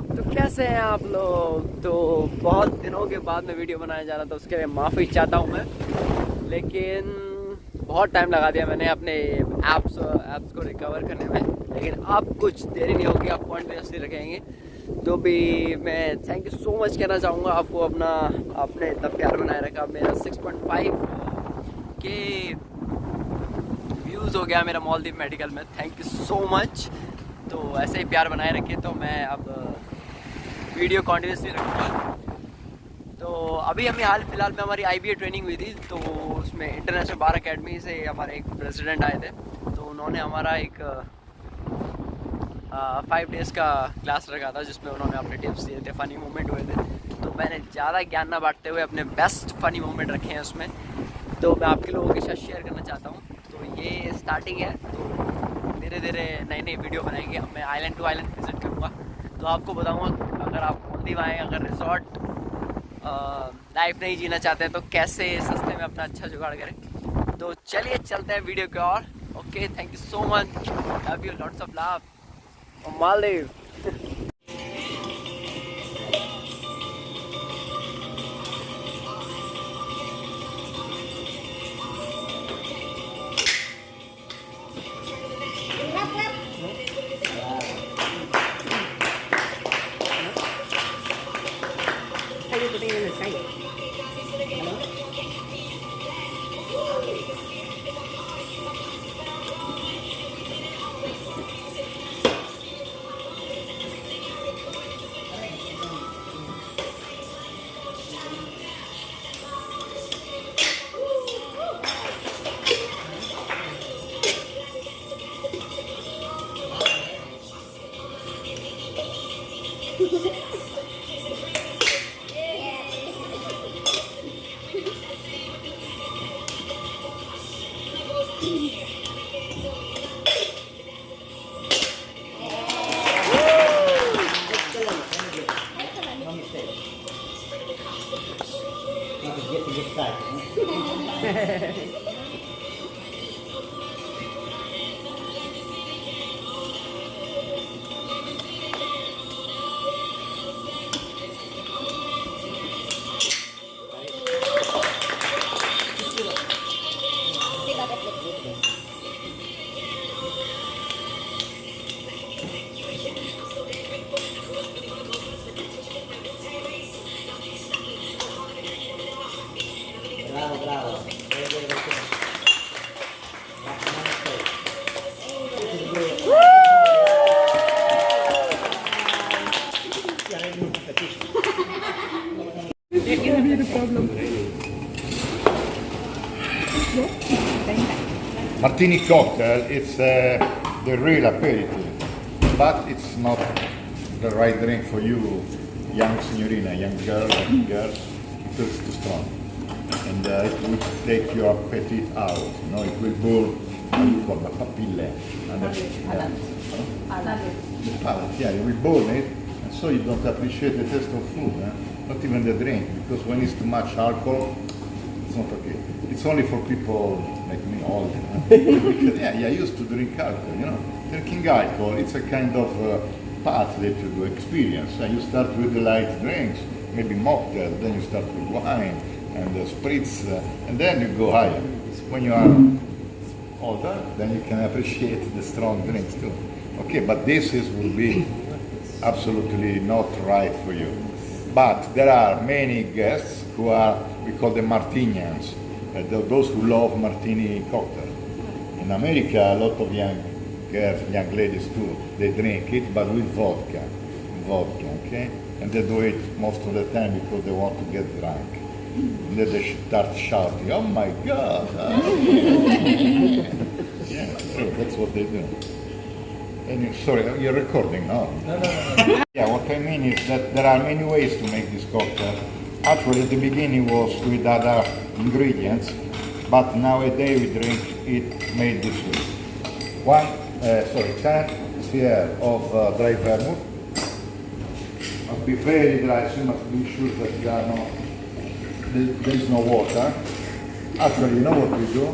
तो कैसे हैं आप लोग। तो बहुत दिनों के बाद में वीडियो बनाया जा रहा था, उसके लिए माफ़ी चाहता हूँ मैं, लेकिन बहुत टाइम लगा दिया मैंने अपने ऐप्स को रिकवर करने में। लेकिन अब कुछ देरी नहीं होगी, आप कॉन्टिन्यूसली रखेंगे। तो भी मैं थैंक यू सो मच कहना चाहूँगा आपको, आपने इतना प्यार बनाए रखा। मेरा 6.5 के व्यूज़ हो गया मेरा मालदीव मेडिकल में, थैंक यू सो मच। तो ऐसे ही प्यार बनाए रखे, तो मैं अब वीडियो कॉन्टिन्यूसली रखूँगा। तो अभी हाल फिलहाल में हमारी IBA ट्रेनिंग हुई थी, तो उसमें इंटरनेशनल बार अकेडमी से हमारे एक प्रेसिडेंट आए थे। तो उन्होंने हमारा एक 5 डेज़ का क्लास रखा था, जिसमें उन्होंने अपने टिप्स दिए थे, फ़नी मोमेंट हुए थे। तो मैंने ज़्यादा ज्ञान ना बांटते हुए अपने बेस्ट फ़नी मोमेंट रखे हैं उसमें, तो मैं आपके लोगों के साथ शेयर करना चाहता हूँ। तो ये स्टार्टिंग है, तो धीरे धीरे नई नई वीडियो बनाएंगे। अब मैं आइलैंड टू आइलैंड विजिट करूँगा, तो आपको बताऊँगा अगर आप मालदीव आएँ, अगर रिजॉर्ट लाइफ नहीं जीना चाहते हैं तो कैसे सस्ते में अपना अच्छा जुगाड़ करें। तो चलिए चलते हैं वीडियो की ओर। Okay, thank you so much, love you, lots of love, Maldives. Martini cocktail, it's the real aperitif, but it's not the right drink for you, young signorina, young girls, because it's too strong. And it will take your appetite out, you know, it will burn the papille. The palate, yeah, you will burn it, and so you don't appreciate the taste of food, not even the drink, because when it's too much alcohol, it's not okay. It's only for people like me, old. Because, yeah, I used to drink alcohol, you know. Drinking alcohol, it's a kind of path that you experience. You start with the light drinks, maybe mocktail, then you start with wine and spritz, and then you go higher. When you are older, then you can appreciate the strong drinks too. Okay, but will be absolutely not right for you. But there are many guests who are, we call them Martinians, those who love martini cocktail. In America, a lot of young girls, young ladies too, they drink it, but with vodka, okay? And they do it most of the time because they want to get drunk. And then they start shouting, "Oh my God!" Yeah, so that's what they do. And sorry, you're recording now? No. Yeah, what I mean is that there are many ways to make this cocktail. Actually, at the beginning was with other ingredients, but nowadays we drink it made this way. 10 cl of dry vermouth. Must be very dry, so you must be sure that there is no water. Actually, you know what we do?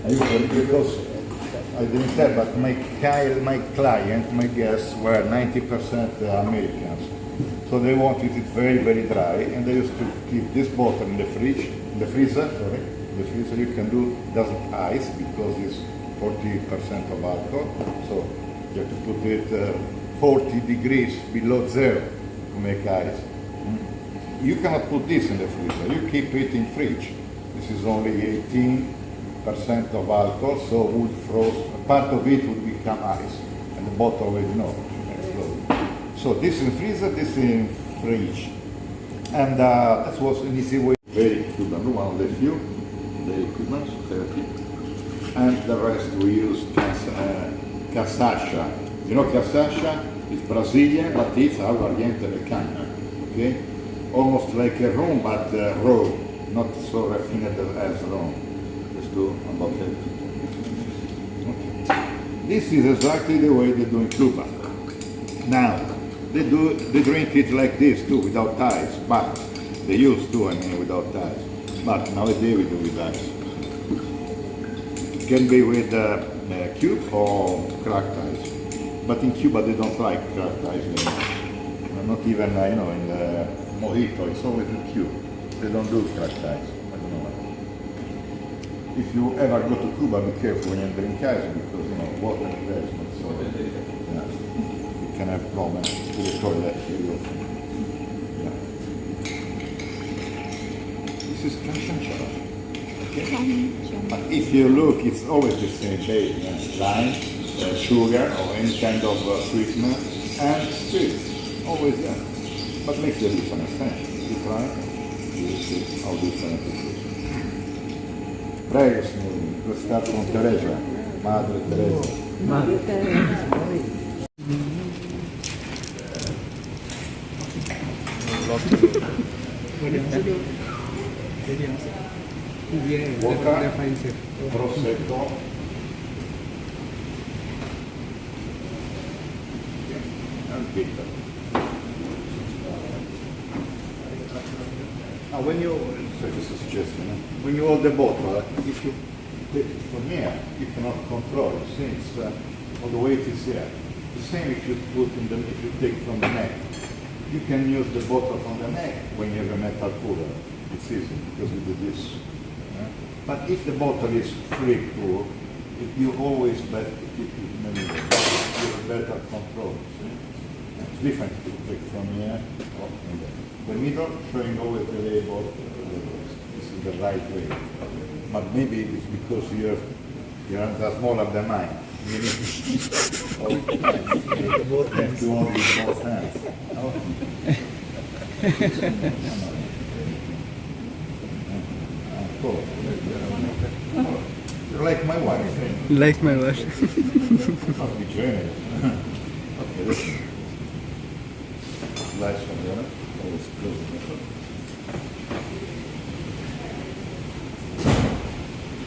Usually, because I didn't tell, but my client, my guests were 90% Americans. So they wanted it very, very dry, and they used to keep this bottle in the freezer, sorry. The freezer you can do doesn't ice because it's 40% of alcohol. So you have to put it 40 degrees below zero to make ice. You cannot put this in the freezer. You keep it in fridge. This is only 18% of alcohol, so would froze. Part of it would become ice, and the bottle already know should explode. So this in freezer, this in fridge, and that was an easy way. Very Cuban, one of the few, very Cuban, 30, and the rest we use casacha. You know casacha is Brazilian, but it's aguardiente de caña. Okay, almost like a rum, but raw, not so refined as rum. Let's do about 50. Okay. This is exactly the way they do in Cuba. Now. They drink it like this too, without ice, but they used to, without ice. But nowadays we do with ice. It can be with cube or cracked ice. But in Cuba they don't like cracked ice anymore. Not even, in the mojito, it's always in cube. They don't do cracked ice. I don't know why. If you ever go to Cuba, be careful when you drink ice, because, water there is not so... Yeah. Can have problems with the toilet very often. Yeah. This is cachaça. Okay? But if you look, it's always the same base: lime, sugar, or any kind of sweetener, and spirit. Always there. But makes a difference. You try, you see how different it is. Prego, signori, questo è stato con Teresa, Madre Teresa. Madre Teresa. Vodka, prosecco, and bitter. Now, when you, so just a suggestion, when you hold the bottle, if you take it from here, you cannot control it since all the weight is here. The same if you if you take from the neck. You can use the bottle from the neck when you have a metal cooler. It's easy because you do this. But if the bottle is free cool, you always better keep it in the middle. You have better control. See? It's different to take from here or from there. The middle showing always the label. This is the right way. But maybe it's because you are smaller than mine. You need to hold both hands. You're like my wife. Like my wife. Must be generous. Okay, listen. Slice from the other. Always close it.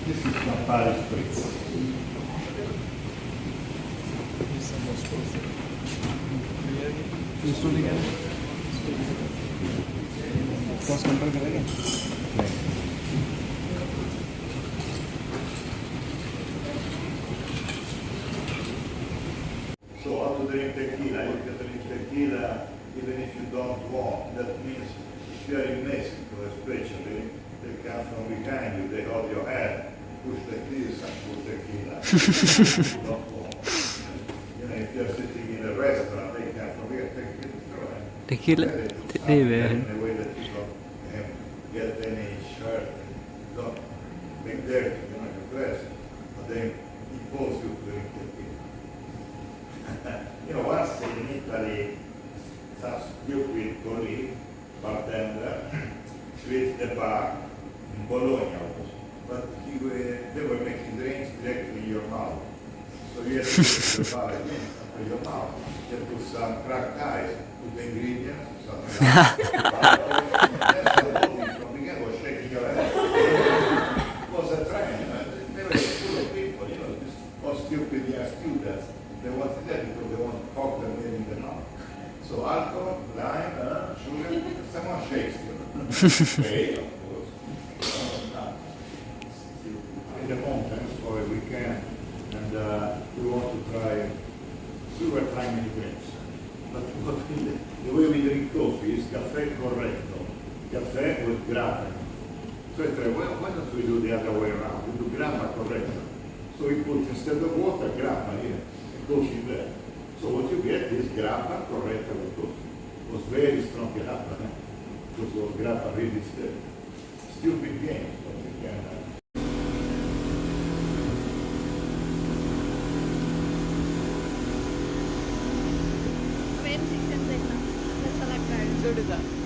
This is Campari Spritz. So how to drink tequila? You can drink tequila even if you don't want. That means if you are in Mexico especially, they come from behind you, they hold your hand, push like this and put tequila. You don't want. If you're sitting in a restaurant, they come from here, take it. Tequila deve. In a way that you don't get any shirt, don't make dirty, your dress, but then impose you to drink tequila. Once in Italy, some stupid colleague, bartender, treated the bar in Bologna, but they were making drinks directly in your mouth. So you have to put the bar again in your mouth. You have to put some cracked ice, put the ingredients, something like that. From the beginning was shaking your head. It was a trend. They were full of people, this all stupid young students. They wanted that because they want to cock them in the mouth. So alcohol, lime, sugar, someone shakes you. Spray, of course. In the mountains for a weekend. And differenza. But the way we drink coffee is caffè corretto. Caffè with grappa. So I try, well, why don't we do the other way around? We do grappa corretto. So we put instead of water, grappa here, and coffee there. So what you get is grappa corretta with coffee. It was very strong grappa, because it was grappa really stupid game. But you can, When 6 and 7 that's all I've tried. So did that.